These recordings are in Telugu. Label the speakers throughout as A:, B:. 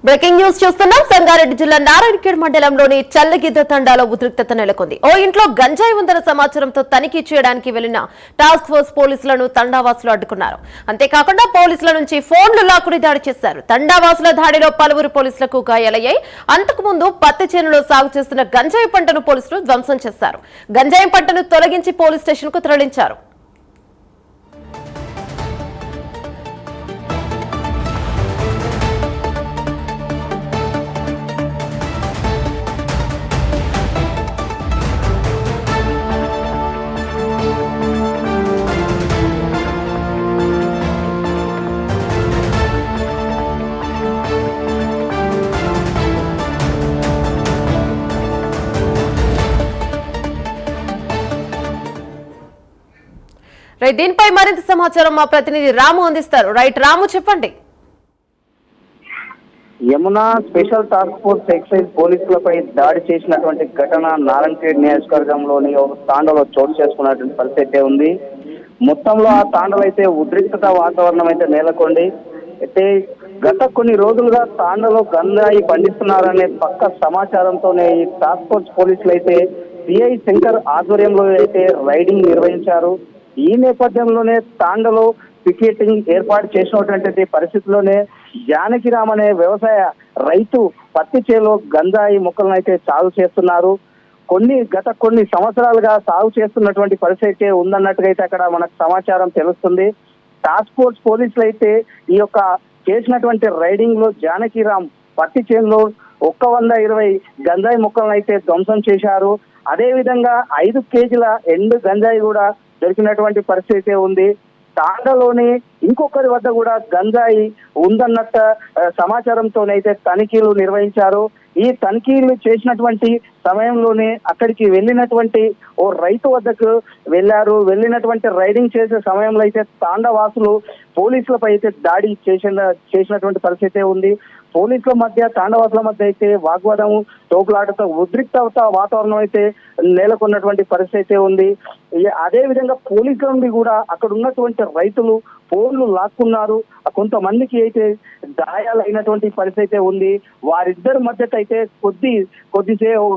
A: బ్రేకింగ్ న్యూస్ చూస్తున్నాం. సంగారెడ్డి జిల్లా నారాయణఖేడ్ మండలంలోని చల్లగిద్ద తండాలో ఉద్రిక్తత నెలకొంది. ఓ ఇంట్లో గంజాయి ఉందన్న సమాచారంతో తనిఖీ చేయడానికి వెళ్లిన టాస్క్ ఫోర్స్ పోలీసులను తండావాసులు అడ్డుకున్నారు. అంతేకాకుండా పోలీసుల నుంచి ఫోన్లు లాక్కుని దాడి చేశారు. తండావాసుల దాడిలో పలువురు పోలీసులకు గాయాలయ్యాయి. అంతకుముందు పత్తి చేనులో సాగు చేస్తున్న గంజాయి పంటను పోలీసులు ధ్వంసం చేశారు. గంజాయి పంటను తొలగించి పోలీస్ స్టేషన్ కు తరలించారు. దీనిపై మరింత సమాచారం మా ప్రతినిధి రాము అందిస్తారు. రాము, చెప్పండి.
B: Yamuna special task force excise పోలీసులపై దాడి చేసినటువంటి ఘటన నారాయణఖేడ్ నియోజకవర్గంలోని ఒక తాండలో చోటు చేసుకున్నటువంటి పరిస్థితి ఉంది. మొత్తంలో ఆ తాండలో అయితే ఉద్రిక్తత వాతావరణం అయితే నెలకొంది. అయితే గత కొన్ని రోజులుగా తాండలో గంజాయి పండిస్తున్నారనే పక్క సమాచారంతోనే ఈ టాస్క్ ఫోర్స్ పోలీసులు అయితే సిఐ శంకర్ ఆధ్వర్యంలో అయితే రైడింగ్ నిర్వహించారు. ఈ నేపథ్యంలోనే తాండలో పికెటింగ్ ఏర్పాటు చేసినటువంటి పరిస్థితిలోనే జానకిరామ్ అనే వ్యవసాయ రైతు పత్తి చేలో గంజాయి మొక్కలను అయితే సాగు చేస్తున్నారు. గత కొన్ని సంవత్సరాలుగా సాగు చేస్తున్నటువంటి పరిస్థితి ఉందన్నట్టుగా అయితే అక్కడ మనకు సమాచారం తెలుస్తుంది. టాస్క్ ఫోర్స్ పోలీసులు అయితే ఈ యొక్క చేసినటువంటి రైడింగ్ లో జానకిరామ్ పత్తి చేలో 120 గంజాయి మొక్కలను అయితే ధ్వంసం చేశారు. అదే విధంగా 5 కేజీల ఎండు గంజాయి కూడా దొరికినటువంటి పరిస్థితి ఉంది. తాండలోని ఇంకొకరి వద్ద కూడా గంజాయి ఉందన్నట్ట సమాచారంతోనైతే తనిఖీలు నిర్వహించారు. ఈ తనిఖీలు చేసినటువంటి సమయంలోనే అక్కడికి వెళ్ళినటువంటి ఓ రైతు వద్దకు వెళ్ళినటువంటి రైడింగ్ చేసే సమయంలో అయితే తాండవాసులు పోలీసులపై అయితే దాడి చేసినటువంటి పరిస్థితి ఉంది. పోలీసుల మధ్య తాండవాసుల మధ్య అయితే వాగ్వాదం తోపులాటతో ఉద్రిక్తత వాతావరణం అయితే నెలకొన్నటువంటి పరిస్థితి ఉంది. అదే విధంగా పోలీసుల నుండి కూడా అక్కడ ఉన్నటువంటి రైతులు ఫోన్లు లాక్కున్నారు. కొంతమందికి అయితే గాయాలైనటువంటి పరిస్థితి ఉంది. వారిద్దరి మధ్య అయితే కొద్దిసేపు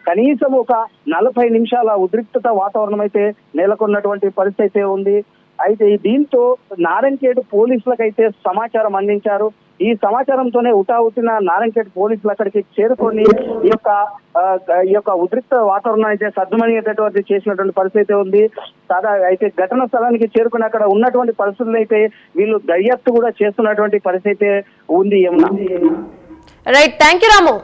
B: కనీసం ఒక 40 నిమిషాల ఉద్రిక్తత వాతావరణం అయితే నెలకొన్నటువంటి పరిస్థితి ఉంది. అయితే దీంతో నారాయణఖేడ్ పోలీసులకైతే సమాచారం అందించారు. ఈ సమాచారంతోనే ఉటావుటిన నారాయణఖేడ్ పోలీసులు అక్కడికి చేరుకొని ఈ యొక్క ఉద్రిక్త వాతావరణం అయితే సద్దుమణిగేటటువంటి చేసినటువంటి పరిస్థితి ఉంది. అయితే ఘటన స్థలానికి చేరుకుని అక్కడ ఉన్నటువంటి పరిస్థితులు అయితే వీళ్ళు దర్యాప్తు కూడా చేస్తున్నటువంటి పరిస్థితి ఉంది.
A: Thank you Ramu.